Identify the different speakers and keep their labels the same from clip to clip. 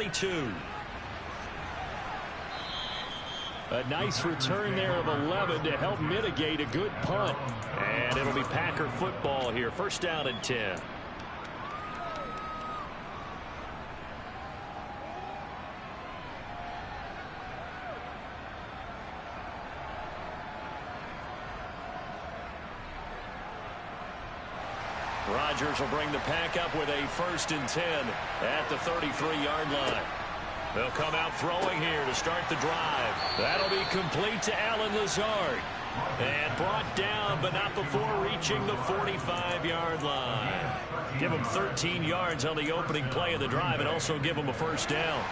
Speaker 1: 42. A nice return there of 11 to help mitigate a good punt. And it'll be Packer football here. First down and 10. Rodgers will bring the Pack up with a 1st and 10 at the 33-yard line. They'll come out throwing here to start the drive. That'll be complete to Allen Lazard. And brought down, but not before reaching the 45-yard line. Give him 13 yards on the opening play of the drive and also give him a 1st down.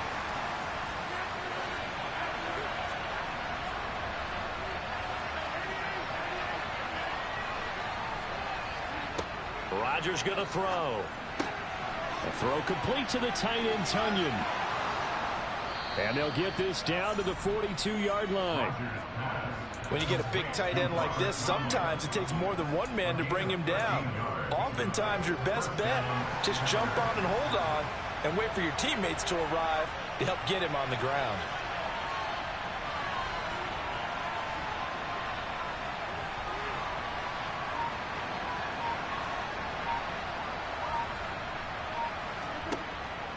Speaker 1: Rodgers going to throw. A throw complete to the tight end, Tunyon. And they'll get this down to the 42-yard line.
Speaker 2: When you get a big tight end like this, sometimes it takes more than one man to bring him down. Oftentimes, your best bet, just jump on and hold on and wait for your teammates to arrive to help get him on the ground.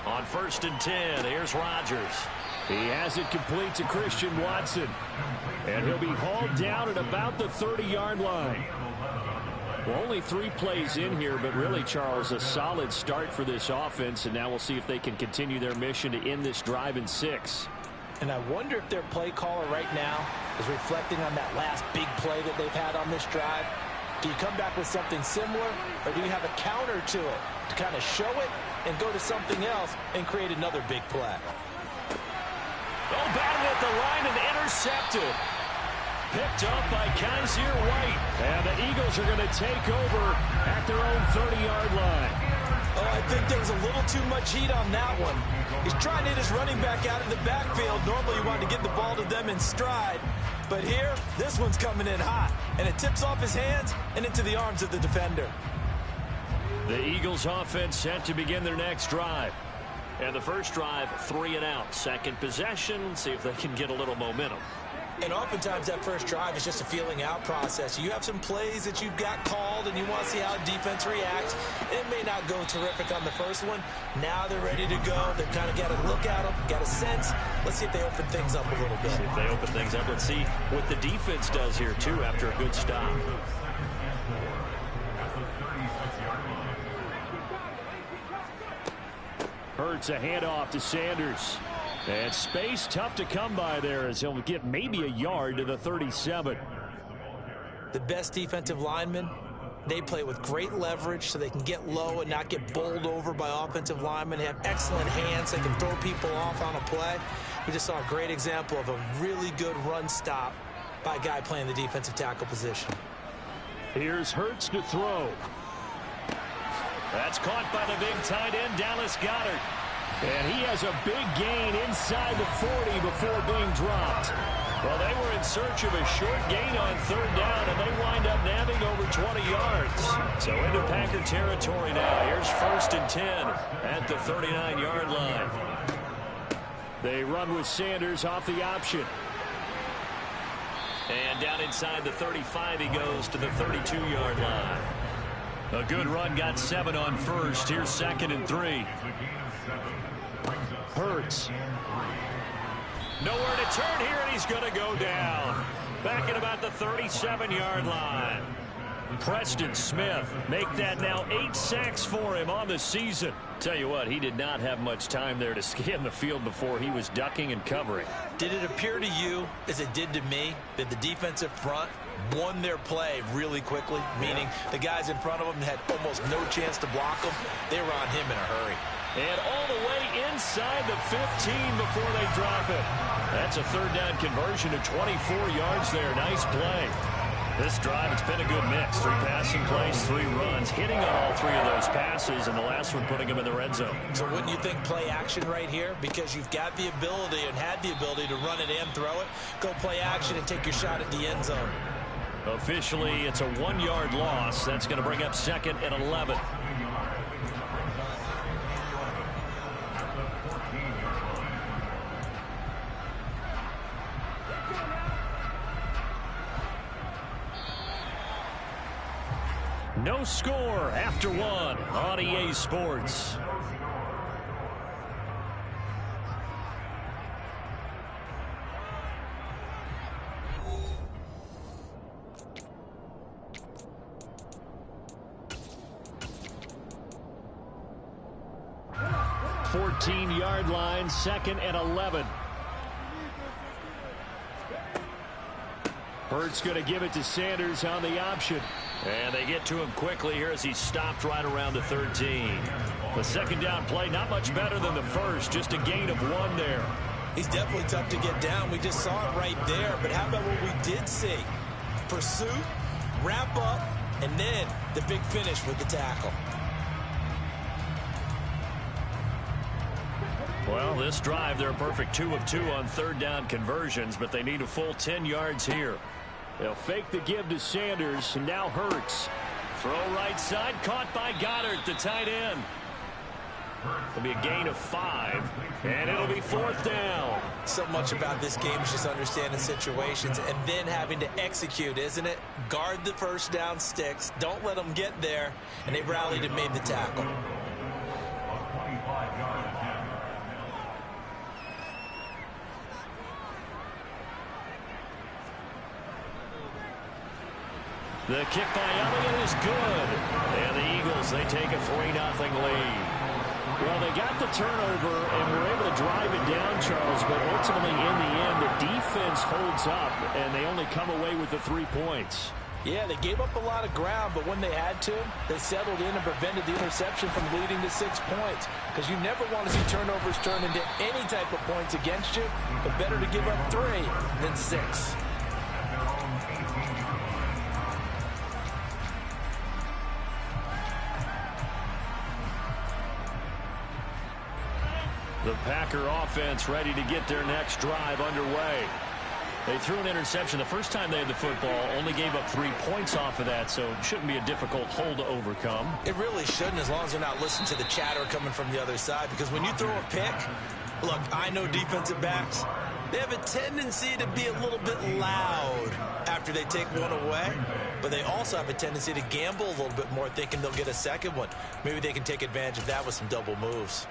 Speaker 1: On 1st and 10, here's Rodgers.
Speaker 3: He has it complete to Christian Watson. And he'll be hauled down at about the 30-yard line. Well, only 3 plays in here, but really, Charles, a solid start for this offense. And now we'll see if they can continue their mission to end this drive in 6.
Speaker 2: And I wonder if their play caller right now is reflecting on that last big play that they've had on this drive. Do you come back with something similar, or do you have a counter to it to kind of show it and go to something else and create another big play?
Speaker 1: Oh, batted at the line and intercepted. Picked up by Kaiser White. And the Eagles are going to take over at their own 30-yard line.
Speaker 2: Oh, I think there was a little too much heat on that one. He's trying to hit his running back out of the backfield. Normally you want to get the ball to them in stride. But here, this one's coming in hot. And it tips off his hands and into the arms of the defender.
Speaker 1: The Eagles offense set to begin their next drive. And the first drive, 3 and out. Second possession, see if they can get a little momentum.
Speaker 2: And oftentimes that first drive is just a feeling out process. You have some plays that you've got called and you want to see how defense reacts. It may not go terrific on the first one. Now they're ready to go. They've kind of got to look at them, got a sense. Let's see if they open things up a little bit.
Speaker 1: See if they open things up. Let's see what the defense does here, too, after a good stop.
Speaker 3: Hurts a handoff to Sanders. And space tough to come by there as he'll get maybe a yard to the 37.
Speaker 2: The best defensive linemen, they play with great leverage so they can get low and not get bowled over by offensive linemen. They have excellent hands. They can throw people off on a play. We just saw a great example of a really good run stop by a guy playing the defensive tackle position.
Speaker 3: Here's Hurts to throw.
Speaker 1: That's caught by the big tight end, Dallas Goedert.
Speaker 3: And he has a big gain inside the 40 before being dropped.
Speaker 1: Well, they were in search of a short gain on 3rd down, and they wind up nabbing over 20 yards. So into Packer territory now. Here's 1st and 10 at the 39-yard line.
Speaker 3: They run with Sanders off the option.
Speaker 1: And down inside the 35, he goes to the 32-yard line. A good run, got 7 on 1st. Here's 2nd and 3.
Speaker 3: Hurts.
Speaker 1: Nowhere to turn here, and he's going to go down. Back at about the 37-yard line. Preston Smith make that now 8 sacks for him on the season. Tell you what, he did not have much time there to scan the field before he was ducking and covering.
Speaker 2: Did it appear to you, as it did to me, that the defensive front won their play really quickly? Meaning the guys in front of them had almost no chance to block them. They were on him in a hurry.
Speaker 1: And all the way inside the 15 before they drop it. That's a 3rd down conversion of 24 yards there. Nice play. This drive, it's been a good mix. 3 passing plays, 3 runs, hitting on all 3 of those passes, and the last one putting them in the red zone.
Speaker 2: So wouldn't you think play action right here? Because you've got the ability and had the ability to run it and throw it. Go play action and take your shot at the end zone.
Speaker 1: Officially, it's a 1-yard loss. That's going to bring up 2nd and 11. No score after one on EA Sports. Yard line, 2nd and 11. Hurts going to give it to Sanders on the option. And they get to him quickly here as he stopped right around the 13. The second down play, not much better than the first, just a gain of 1 there.
Speaker 2: He's definitely tough to get down. We just saw it right there. But how about what we did see? Pursuit, wrap up, and then the big finish with the tackle.
Speaker 1: Well, this drive, they're a perfect 2 of 2 on 3rd down conversions, but they need a full 10 yards here.
Speaker 3: They'll fake the give to Sanders, and now Hurts.
Speaker 1: Throw right side, caught by Goddard, the tight end. It'll be a gain of 5, and it'll be 4th down.
Speaker 2: So much about this game is just understanding situations and then having to execute, isn't it? Guard the first down sticks, don't let them get there, and they rallied and made the tackle.
Speaker 1: The kick by Elliott is good. And the Eagles, they take a 3-0 lead.
Speaker 3: Well, they got the turnover and were able to drive it down, Charles, but ultimately in the end, the defense holds up, and they only come away with the 3 points.
Speaker 2: Yeah, they gave up a lot of ground, but when they had to, they settled in and prevented the interception from leading to 6 points. Because you never want to see turnovers turn into any type of points against you, but better to give up 3 than 6.
Speaker 1: The Packer offense ready to get their next drive underway. They threw an interception the first time they had the football, only gave up 3 points off of that, so it shouldn't be a difficult hole to overcome.
Speaker 2: It really shouldn't, as long as they're not listening to the chatter coming from the other side, because when you throw a pick, look, I know defensive backs, they have a tendency to be a little bit loud after they take one away, but they also have a tendency to gamble a little bit more, thinking they'll get a second one. Maybe they can take advantage of that with some double moves.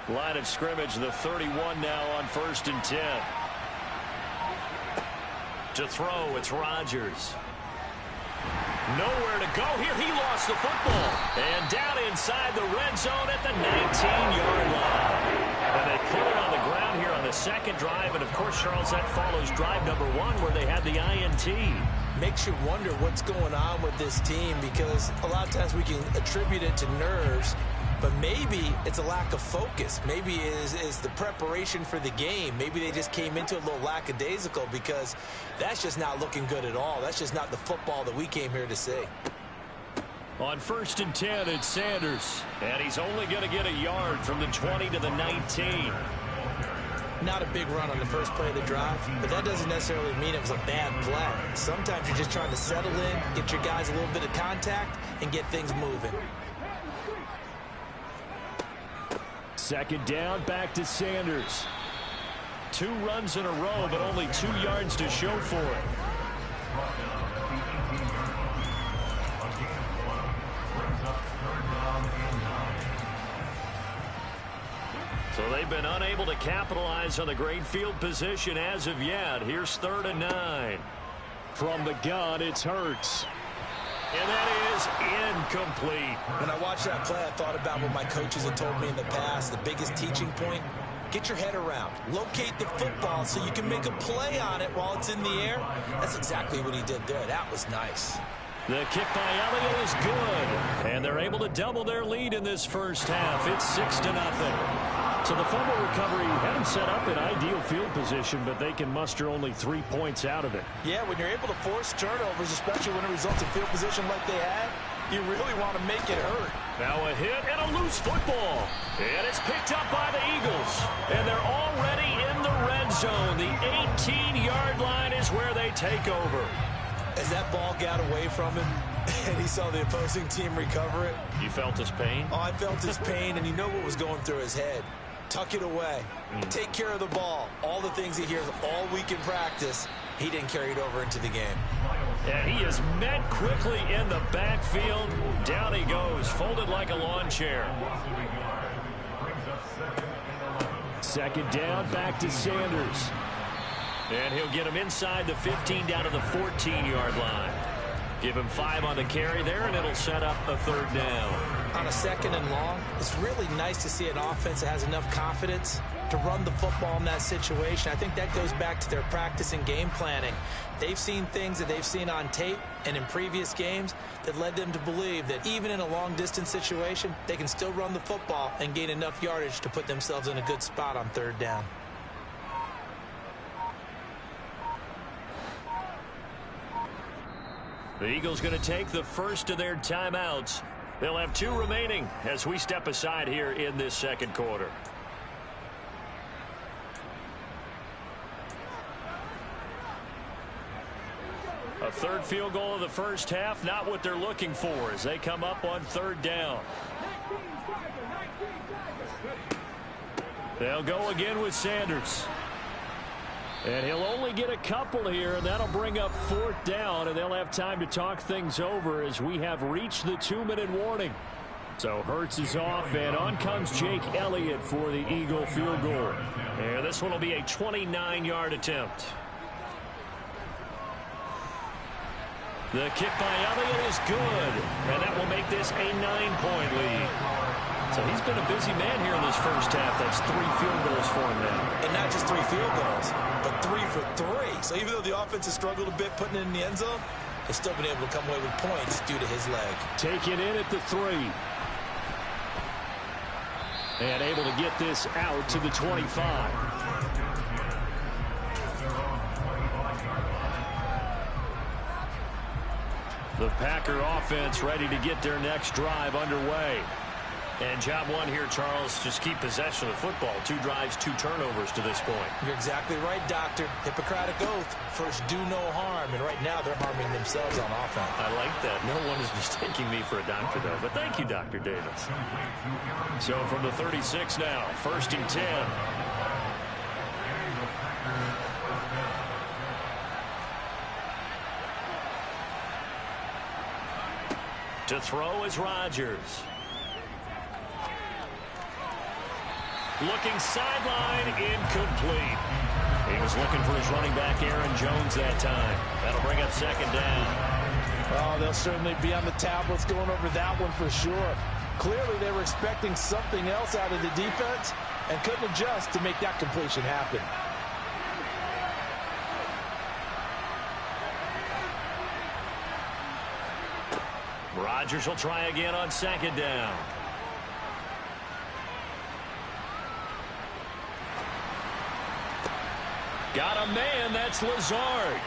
Speaker 1: Line of scrimmage, the 31 now on 1st and 10. To throw, it's Rodgers. Nowhere to go here. He lost the football. And down inside the red zone at the 19-yard line. And they put it on the ground here on the second drive. And, of course, Charles, that follows drive number 1 where they had the INT.
Speaker 2: Makes you wonder what's going on with this team, because a lot of times we can attribute it to nerves, but maybe it's a lack of focus. Maybe it is the preparation for the game. Maybe they just came into it a little lackadaisical, because that's just not looking good at all. That's just not the football that we came here to see.
Speaker 1: On 1st and 10, it's Sanders. And he's only going to get a yard from the 20 to the 19.
Speaker 2: Not a big run on the first play of the drive, but that doesn't necessarily mean it was a bad play. Sometimes you're just trying to settle in, get your guys a little bit of contact, and get things moving.
Speaker 3: Second down, back to Sanders.
Speaker 1: 2 runs in a row, but only 2 yards to show for it. So they've been unable to capitalize on the great field position as of yet. Here's 3rd and 9.
Speaker 3: From the gun, it's Hurts.
Speaker 1: And that is incomplete.
Speaker 2: When I watched that play, I thought about what my coaches had told me in the past. The biggest teaching point, get your head around. Locate the football so you can make a play on it while it's in the air. That's exactly what he did there. That was nice.
Speaker 1: The kick by Elliott is good. And they're able to double their lead in this first half. It's 6-0.
Speaker 3: So the fumble recovery had them set up in ideal field position, but they can muster only 3 points out of it.
Speaker 2: Yeah, when you're able to force turnovers, especially when it results in field position like they had, you really want to make it hurt.
Speaker 1: Now a hit and a loose football. And it's picked up by the Eagles. And they're already in the red zone. The 18-yard line is where they take over.
Speaker 2: As that ball got away from him, and he saw the opposing team recover it.
Speaker 1: You felt his pain?
Speaker 2: Oh, I felt his pain, and you know what was going through his head. Tuck it away. Take care of the ball. All the things he hears all week in practice, he didn't carry it over into the game.
Speaker 1: And he is met quickly in the backfield. Down he goes, folded like a lawn chair.
Speaker 3: Second down, back to Sanders.
Speaker 1: And he'll get him inside the 15 down to the 14-yard line. Give him 5 on the carry there, and it'll set up a third down.
Speaker 2: On a second and long, it's really nice to see an offense that has enough confidence to run the football in that situation. I think that goes back to their practice and game planning. They've seen things that they've seen on tape and in previous games that led them to believe that even in a long-distance situation, they can still run the football and gain enough yardage to put themselves in a good spot on third down.
Speaker 1: The Eagles going to take the first of their timeouts. They'll have 2 remaining as we step aside here in this second quarter. A third field goal of the first half, not what they're looking for as they come up on third down. They'll go again with Sanders. And he'll only get a couple here, and that'll bring up fourth down, and they'll have time to talk things over as we have reached the 2-minute warning. So Hurts is off, and on comes Jake Elliott for the Eagle field goal. And this one will be a 29-yard attempt. The kick by Elliott is good, and that will make this a 9-point lead. So he's been a busy man here in this first half. That's 3 field goals for him now.
Speaker 2: And not just 3 field goals, but 3 for 3. So even though the offense has struggled a bit putting it in the end zone, they've still been able to come away with points due to his leg.
Speaker 3: Take it in at the 3. And able to get this out to the 25. The Packer offense ready to get their next drive underway. And job one here, Charles, just keep possession of the football. 2 drives, 2 turnovers to this point.
Speaker 2: You're exactly right, Doctor. Hippocratic oath. First, do no harm. And right now, they're harming themselves on offense.
Speaker 1: I like that. No one is mistaking me for a doctor, though. But thank you, Dr. Davis. So from the 36 now, 1st and 10. To throw is Rodgers. Looking sideline, incomplete. He was looking for his running back, Aaron Jones, that time. That'll bring up second down.
Speaker 2: Oh, they'll certainly be on the tablets going over that one for sure. Clearly, they were expecting something else out of the defense and couldn't adjust to make that completion happen.
Speaker 1: Rodgers will try again on second down. Got a man, that's Lazard.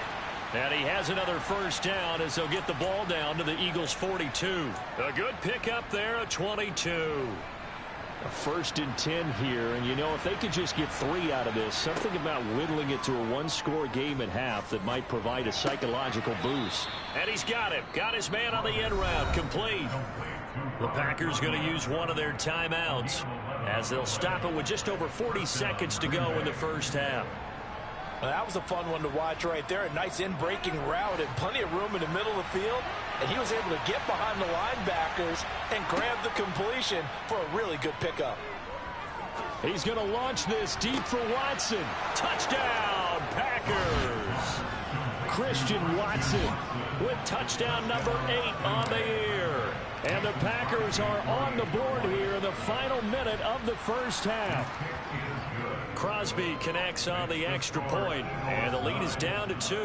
Speaker 1: And he has another first down as they'll get the ball down to the Eagles' 42. A good pickup there, a 22.
Speaker 3: A 1st and 10 here, and you know, if they could just get 3 out of this, something about whittling it to a 1-score game at half that might provide a psychological boost.
Speaker 1: And he's got him. Got his man on the end route, complete. The Packers going to use one of their timeouts as they'll stop it with just over 40 seconds to go in the first half.
Speaker 2: Well, that was a fun one to watch right there. A nice in-breaking route and plenty of room in the middle of the field. And he was able to get behind the linebackers and grab the completion for a really good pickup.
Speaker 3: He's going to launch this deep for Watson.
Speaker 1: Touchdown, Packers.
Speaker 3: Christian Watson
Speaker 1: with touchdown number 8 on the year.
Speaker 3: And the Packers are on the board here in the final minute of the first half.
Speaker 1: Crosby connects on the extra point, and the lead is down to 2.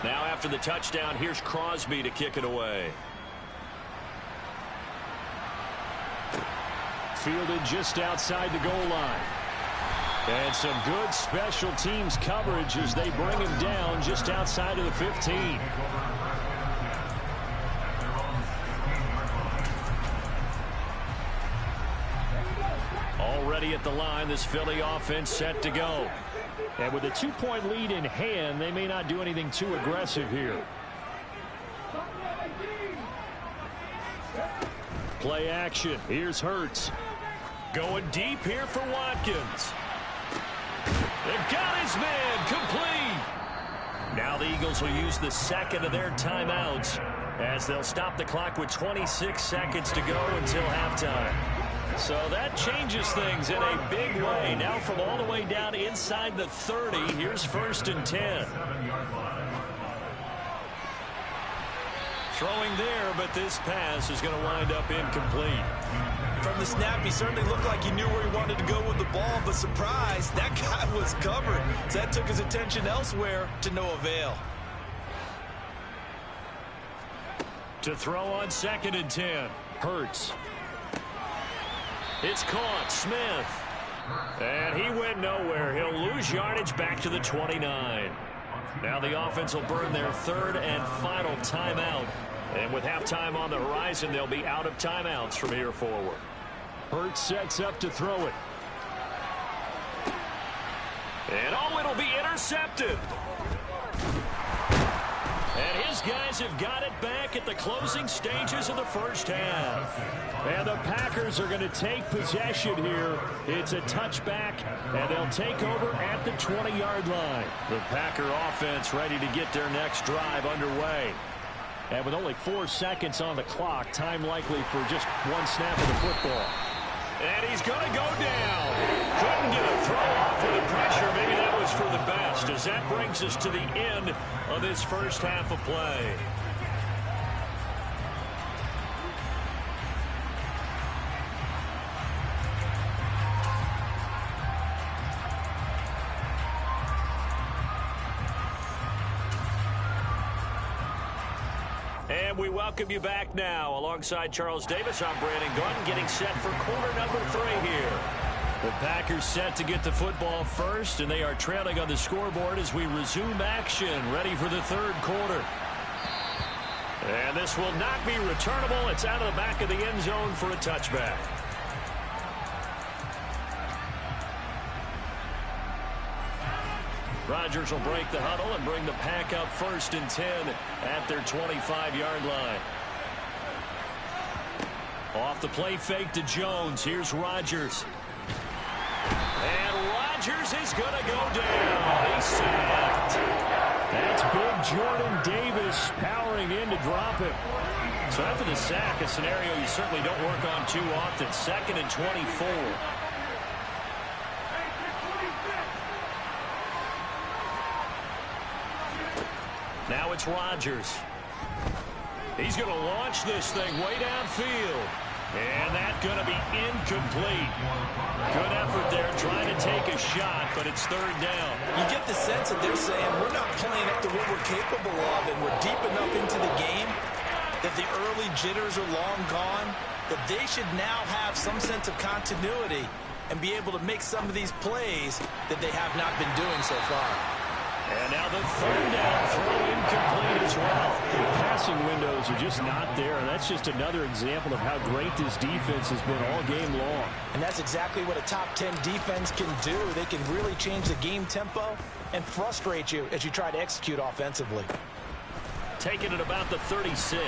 Speaker 1: Now after the touchdown, here's Crosby to kick it away.
Speaker 3: Fielded just outside the goal line. And some good special teams coverage as they bring him down just outside of the 15.
Speaker 1: ready at the line. This Philly offense set to go.
Speaker 3: And with a 2-point lead in hand, they may not do anything too aggressive here. Play action. Here's Hurts.
Speaker 1: Going deep here for Watkins. They've got his man complete. Now the Eagles will use the second of their timeouts as they'll stop the clock with 26 seconds to go until halftime. So that changes things in a big way. Now from all the way down inside the 30, here's 1st and 10. Throwing there, but this pass is going to wind up incomplete.
Speaker 2: From the snap, he certainly looked like he knew where he wanted to go with the ball, but surprise, that guy was covered. So that took his attention elsewhere to no avail.
Speaker 1: To throw on 2nd and 10.
Speaker 3: Hurts.
Speaker 1: It's caught. Smith. And he went nowhere. He'll lose yardage back to the 29. Now the offense will burn their 3rd and final timeout. And with halftime on the horizon, they'll be out of timeouts from here forward.
Speaker 3: Hurts sets up to throw it.
Speaker 1: And it'll be intercepted. And his guys have got it back at the closing stages of the first half.
Speaker 3: And the Packers are going to take possession here. It's a touchback, and they'll take over at the 20-yard line.
Speaker 1: The Packer offense ready to get their next drive underway.
Speaker 3: And with only 4 seconds on the clock, time likely for just one snap of the football.
Speaker 1: And he's going to go down. Couldn't get a throw off with the pressure. Maybe that was for the best, as that brings us to the end of this first half of play. And we welcome you back now. Alongside Charles Davis, I'm Brandon Gordon, getting set for quarter number 3 here. The Packers set to get the football first, and they are trailing on the scoreboard as we resume action, ready for the 3rd quarter. And this will not be returnable. It's out of the back of the end zone for a touchback. Rodgers will break the huddle and bring the pack up 1st and 10 at their 25-yard line. Off the play fake to Jones. Here's Rodgers. And Rodgers is going to go down. He's sacked.
Speaker 3: That's big Jordan Davis powering in to drop him.
Speaker 1: So after the sack, a scenario you certainly don't work on too often. 2nd and 24. Now it's Rodgers. He's going to launch this thing way downfield. And that's going to be incomplete. Good effort there trying to take a shot, but it's 3rd down.
Speaker 2: You get the sense that they're saying we're not playing up to what we're capable of, and we're deep enough into the game that the early jitters are long gone, that they should now have some sense of continuity and be able to make some of these plays that they have not been doing so far.
Speaker 1: And now the 3rd down throw incomplete as well.
Speaker 3: The passing windows are just not there, and that's just another example of how great this defense has been all game long.
Speaker 2: And that's exactly what a top 10 defense can do. They can really change the game tempo and frustrate you as you try to execute offensively.
Speaker 1: Taking it about the 36.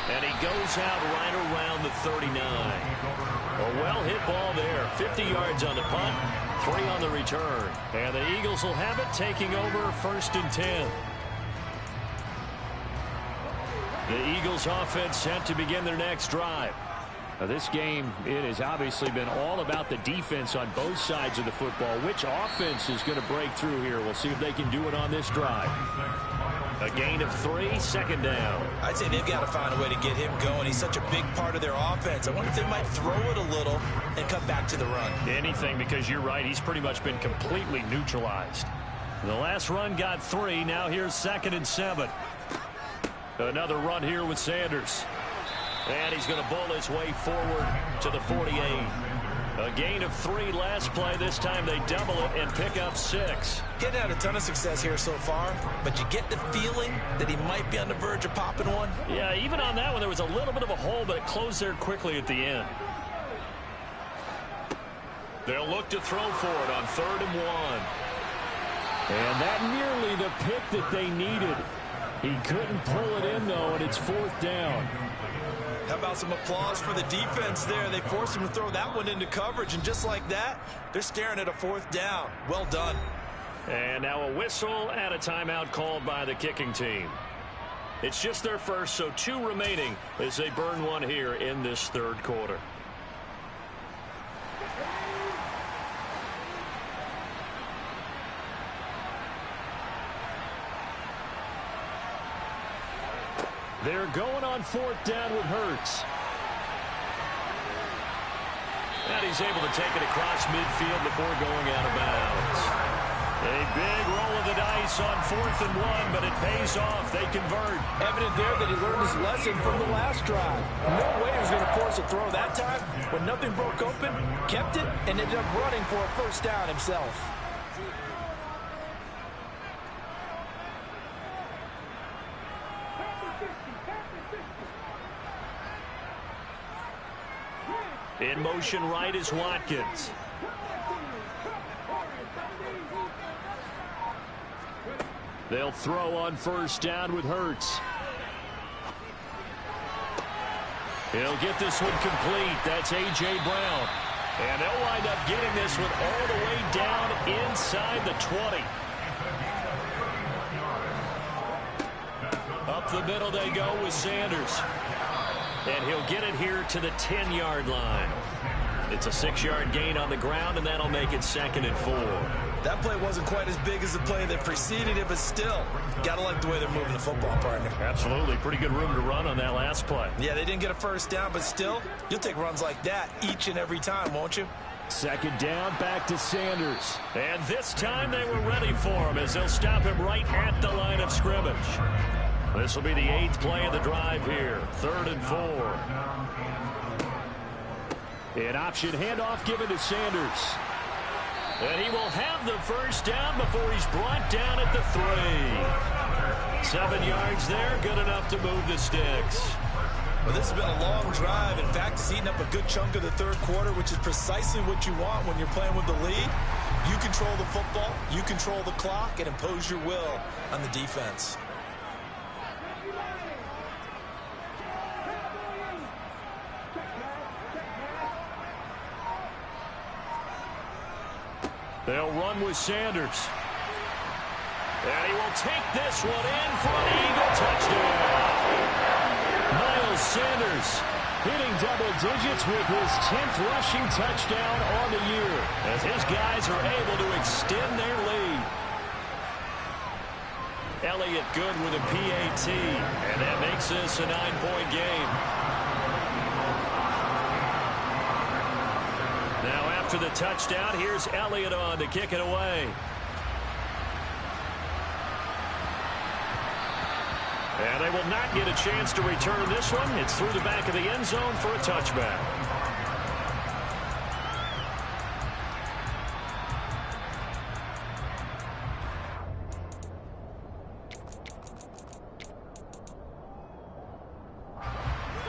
Speaker 1: And he goes out right around the 39. A well-hit ball there. 50 yards on the punt, 3 on the return. And the Eagles will have it, taking over 1st and 10. The Eagles offense set to begin their next drive.
Speaker 3: Now this game, it has obviously been all about the defense on both sides of the football. Which offense is going to break through here? We'll see if they can do it on this drive.
Speaker 1: A gain of 3, 2nd down.
Speaker 2: I'd say they've got to find a way to get him going. He's such a big part of their offense. I wonder if they might throw it a little and come back to the run.
Speaker 1: Anything, because you're right. He's pretty much been completely neutralized. The last run got 3. Now here's 2nd and 7. Another run here with Sanders. And he's going to bowl his way forward to the 48. A gain of 3 last play. This time they double it and pick up 6.
Speaker 2: Getting had a ton of success here so far, but you get the feeling that he might be on the verge of popping one.
Speaker 1: Yeah, even on that one, there was a little bit of a hole, but it closed there quickly at the end. They'll look to throw for it on 3rd and 1.
Speaker 3: And that nearly the pick that they needed. He couldn't pull it in, though, and it's 4th down.
Speaker 2: How about some applause for the defense there? They forced him to throw that one into coverage, and just like that, they're staring at a 4th down. Well done.
Speaker 1: And now a whistle and a timeout called by the kicking team. It's just their first, so 2 remaining as they burn one here in this 3rd quarter.
Speaker 3: They're going on 4th down with Hurts.
Speaker 1: And he's able to take it across midfield before going out of bounds. A big roll of the dice on 4th and 1, but it pays off. They convert.
Speaker 2: Evident there that he learned his lesson from the last drive. No way he was going to force a throw that time. When nothing broke open, kept it, and ended up running for a 1st down himself.
Speaker 1: In motion right is Watkins.
Speaker 3: They'll throw on 1st down with Hurts.
Speaker 1: He'll get this one complete. That's A.J. Brown. And they'll wind up getting this one all the way down inside the 20. Up the middle they go with Sanders. And he'll get it here to the 10-yard line. It's a 6-yard gain on the ground, and that'll make it 2nd and 4.
Speaker 2: That play wasn't quite as big as the play that preceded it, but still, got to like the way they're moving the football, partner.
Speaker 1: Absolutely. Pretty good room to run on that last play.
Speaker 2: Yeah, they didn't get a 1st down, but still, you'll take runs like that each and every time, won't you?
Speaker 3: 2nd down, back to Sanders.
Speaker 1: And this time they were ready for him as they'll stop him right at the line of scrimmage. This will be the 8th play of the drive here. 3rd and 4.
Speaker 3: An option handoff given to Sanders.
Speaker 1: And he will have the 1st down before he's brought down at the 3. 7 yards there, good enough to move the sticks.
Speaker 2: Well, this has been a long drive. In fact, it's eaten up a good chunk of the 3rd quarter, which is precisely what you want when you're playing with the lead. You control the football, you control the clock, and impose your will on the defense.
Speaker 1: They'll run with Sanders. And he will take this one in for an Eagle touchdown. Miles Sanders hitting double digits with his 10th rushing touchdown on the year as his guys are able to extend their lead. Elliott good with a PAT, and that makes this a 9-point game. Now after the touchdown, here's Elliott on to kick it away. And they will not get a chance to return this one. It's through the back of the end zone for a touchback.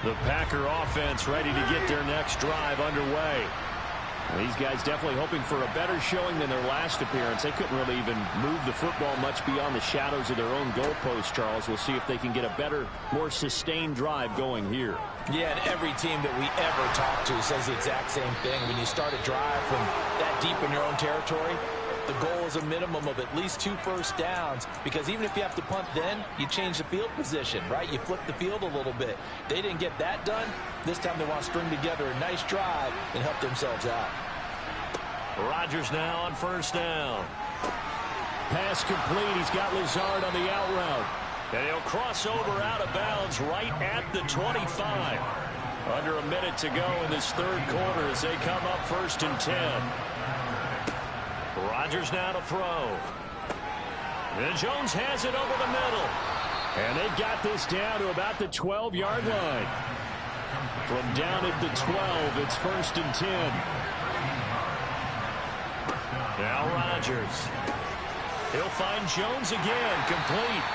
Speaker 1: The Packer offense ready to get their next drive underway. These guys definitely hoping for a better showing than their last appearance. They couldn't really even move the football much beyond the shadows of their own goalpost, Charles. We'll see if they can get a better, more sustained drive going here.
Speaker 2: Yeah, and every team that we ever talk to says the exact same thing. When you start a drive from that deep in your own territory, the goal is a minimum of at least 2 first downs, because even if you have to punt then, you change the field position, right? You flip the field a little bit. They didn't get that done. This time they want to string together a nice drive and help themselves out.
Speaker 1: Rodgers now on first down.
Speaker 3: Pass complete. He's got Lazard on the out route.
Speaker 1: And he'll cross over out of bounds right at the 25. Under a minute to go in this third quarter as they come up 1st and 10. Rodgers now to throw. And Jones has it over the middle.
Speaker 3: And they've got this down to about the 12-yard line. From down at the 12, it's 1st and 10.
Speaker 1: Now Rodgers. He'll find Jones again, complete.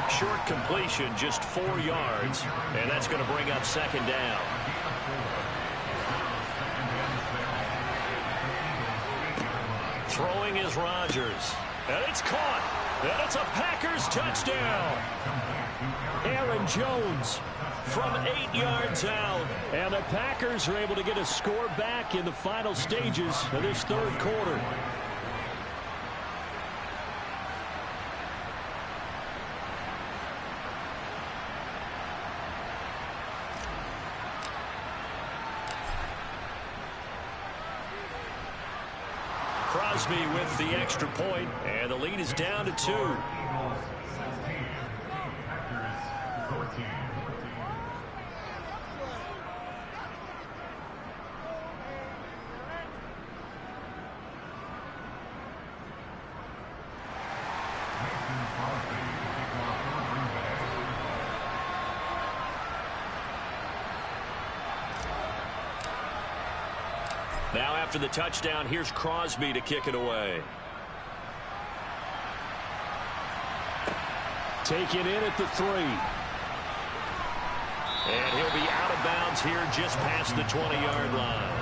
Speaker 1: Short completion, just 4 yards, and that's going to bring up 2nd down. Throwing is Rodgers. And it's caught. And it's a Packers touchdown.
Speaker 3: Aaron Jones
Speaker 1: From 8 yards out.
Speaker 3: and the Packers are able to get a score back in the final stages of this third quarter.
Speaker 1: Crosby with the extra point, and the lead is down to 2. Now after the touchdown, here's Crosby to kick it away.
Speaker 3: Taken in at the 3.
Speaker 1: And he'll be out of bounds here just past the 20-yard line.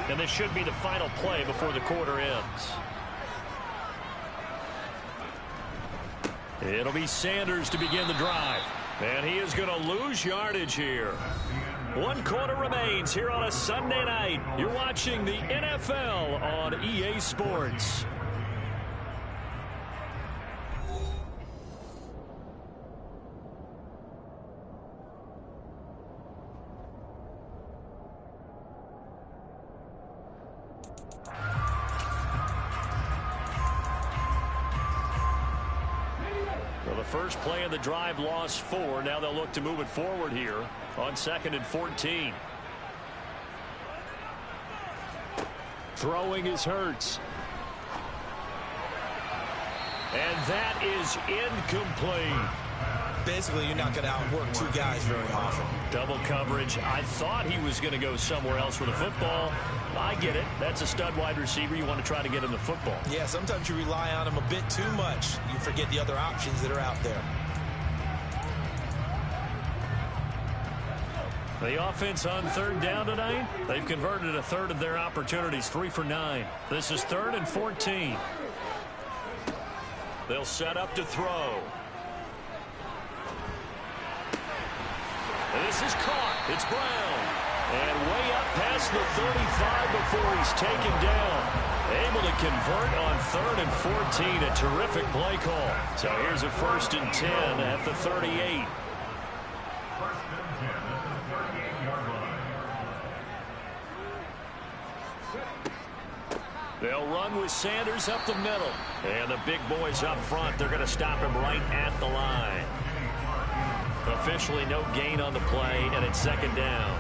Speaker 1: And this should be the final play before the quarter ends. It'll be Sanders to begin the drive. And he is going to lose yardage here. 1 quarter remains here on a Sunday night. You're watching the NFL on EA Sports. First play of the drive, lost 4. Now they'll look to move it forward here on 2nd and 14.
Speaker 3: Throwing is Hurts.
Speaker 1: And that is incomplete.
Speaker 2: Basically, you're not going to outwork 2 guys very often.
Speaker 1: Double coverage. I thought he was going to go somewhere else with the football. I get it. That's a stud wide receiver. You want to try to get him the football.
Speaker 2: Yeah, sometimes you rely on him a bit too much. You forget the other options that are out there.
Speaker 1: The offense on 3rd down tonight, they've converted a third of their opportunities, 3 for 9. This is 3rd and 14. They'll set up to throw. And this is caught. It's Brown. And way up past the 35 before he's taken down. Able to convert on 3rd and 14. A terrific play call. So here's a 1st and 10 at the 38. They'll run with Sanders up the middle. And the big boys up front, they're going to stop him right at the line. Officially no gain on the play, and it's 2nd down.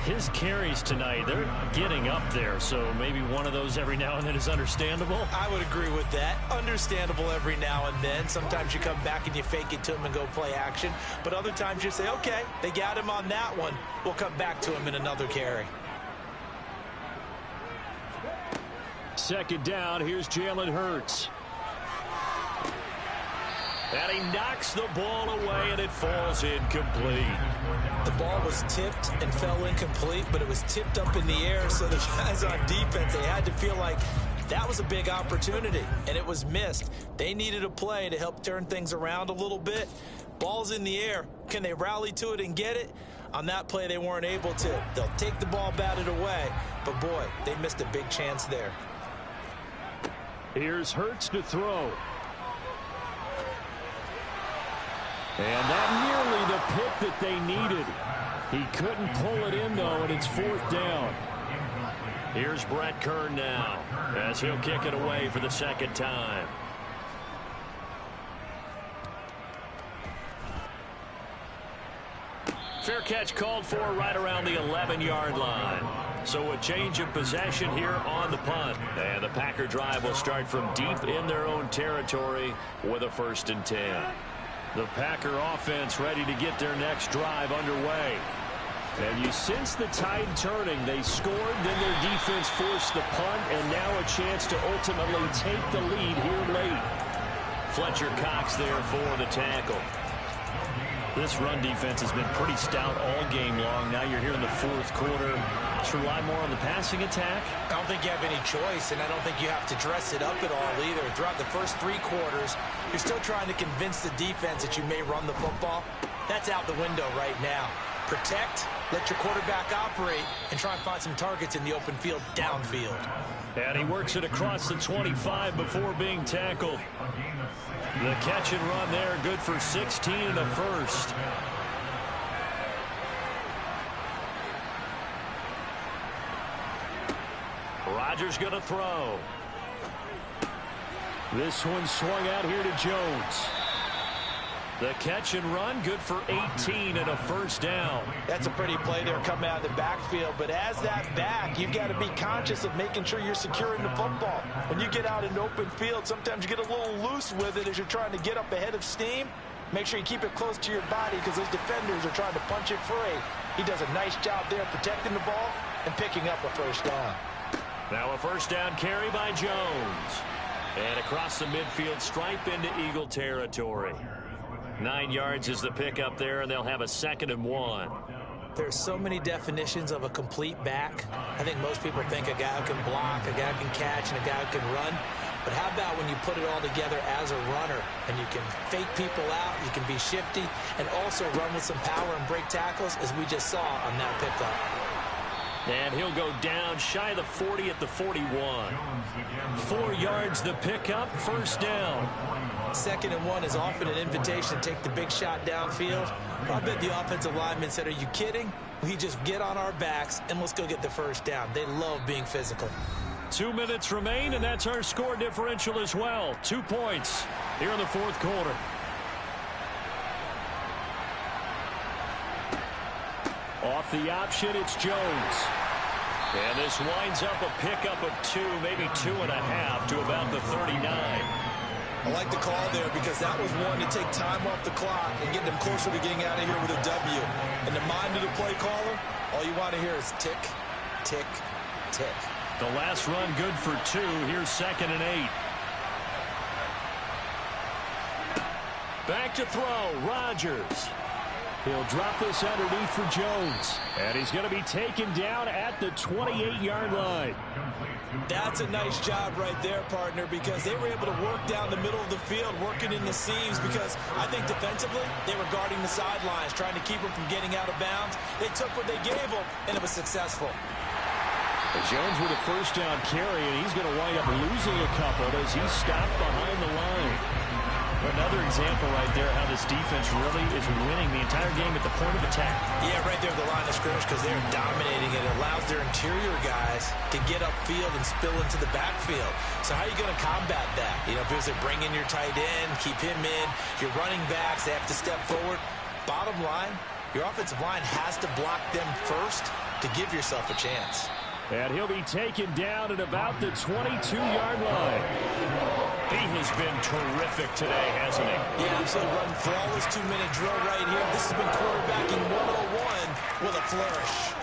Speaker 1: His carries tonight, they're getting up there, so maybe one of those every now and then is understandable.
Speaker 2: I would agree with that. Understandable every now and then. Sometimes you come back and you fake it to him and go play action. But other times you say, okay, they got him on that one. We'll come back to him in another carry.
Speaker 3: 2nd down, here's Jalen Hurts.
Speaker 1: And he knocks the ball away, and it falls incomplete.
Speaker 2: The ball was tipped and fell incomplete, but it was tipped up in the air, so the guys on defense, they had to feel like that was a big opportunity, and it was missed. They needed a play to help turn things around a little bit. Ball's in the air. Can they rally to it and get it? On that play, they weren't able to. They'll take the ball batted away, but boy, they missed a big chance there.
Speaker 3: Here's Hurts to throw. And that nearly the pick that they needed. He couldn't pull it in, though, and it's 4th down.
Speaker 1: Here's Brett Kern now as he'll kick it away for the 2nd time. Fair catch called for right around the 11-yard line. So a change of possession here on the punt. And the Packer drive will start from deep in their own territory with a 1st and 10. The Packer offense ready to get their next drive underway.
Speaker 3: And you sense the tide turning. They scored, then their defense forced the punt, and now a chance to ultimately take the lead here late.
Speaker 1: Fletcher Cox there for the tackle. This run defense has been pretty stout all game long. Now you're here in the fourth quarter. Let's rely more on the passing attack.
Speaker 2: I don't think you have any choice, and I don't think you have to dress it up at all either. Throughout the first 3 quarters, you're still trying to convince the defense that you may run the football. That's out the window right now. Protect, let your quarterback operate, and try and find some targets in the open field downfield.
Speaker 1: And he works it across the 25 before being tackled. The catch and run there, good for 16 and a first. Rodgers going to throw. This one swung out here to Jones. The catch and run, good for 18 and a first down.
Speaker 2: That's a pretty play there coming out of the backfield. But as that back, you've got to be conscious of making sure you're securing the football. When you get out in open field, sometimes you get a little loose with it as you're trying to get up ahead of steam. Make sure you keep it close to your body because those defenders are trying to punch it free. He does a nice job there protecting the ball and picking up a first down.
Speaker 1: Now a first down carry by Jones. And across the midfield stripe into Eagle territory. 9 yards is the pickup there, and they'll have a 2nd and 1.
Speaker 2: There's so many definitions of a complete back. I think most people think a guy who can block, a guy who can catch, and a guy who can run. But how about when you put it all together as a runner, and you can fake people out, you can be shifty, and also run with some power and break tackles, as we just saw on that pickup.
Speaker 1: And he'll go down shy of the 40 at the 41. 4 yards the pickup, first down.
Speaker 2: 2nd and 1 is often an invitation to take the big shot downfield. I bet the offensive lineman said, are you kidding? We just get on our backs and let's go get the first down. They love being physical.
Speaker 1: 2 minutes remain, and that's our score differential as well. 2 points here in the fourth quarter. Off the option, it's Jones. And this winds up a pickup of 2, maybe 2.5 to about the 39.
Speaker 2: I like the call there because that was one to take time off the clock and get them closer to getting out of here with a W. In the mind of the play caller, all you want to hear is tick, tick, tick.
Speaker 1: The last run good for 2. Here's 2nd and 8. Back to throw, Rodgers. He'll drop this underneath for Jones. And he's going to be taken down at the 28-yard line.
Speaker 2: That's a nice job right there, partner, because they were able to work down the middle of the field, working in the seams, because I think defensively they were guarding the sidelines, trying to keep them from getting out of bounds. They took what they gave them, and it was successful.
Speaker 1: Jones with a first down carry, and he's going to wind up losing a couple as he's stopped behind the line. Another example right there how this defense really is winning the entire game at the point of attack.
Speaker 2: Yeah, right there at the line of scrimmage because they're dominating it. It allows their interior guys to get upfield and spill into the backfield. So how are you going to combat that? You know, if they bring in your tight end, keep him in, your running backs, they have to step forward. Bottom line, your offensive line has to block them first to give yourself a chance.
Speaker 1: And he'll be taken down at about the 22-yard line. He has been terrific today, hasn't he?
Speaker 2: Yeah, absolutely. Running flawless 2-minute drill right here. This has been quarterbacking 101 with a flourish.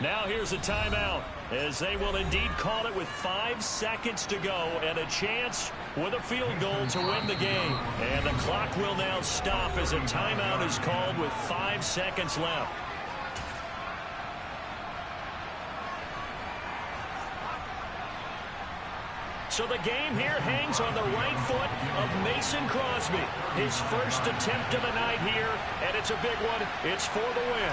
Speaker 1: Now here's a timeout, as they will indeed call it with 5 seconds to go and a chance with a field goal to win the game. And the clock will now stop as a timeout is called with 5 seconds left. So the game here hangs on the right foot of Mason Crosby. His first attempt of the night here, and it's a big one. It's for the win.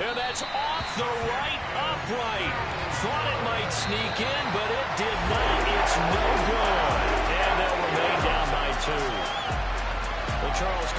Speaker 1: And that's off the right upright. Thought it might sneak in, but it did not. It's no good. And they'll remain down by 2. Well, Charles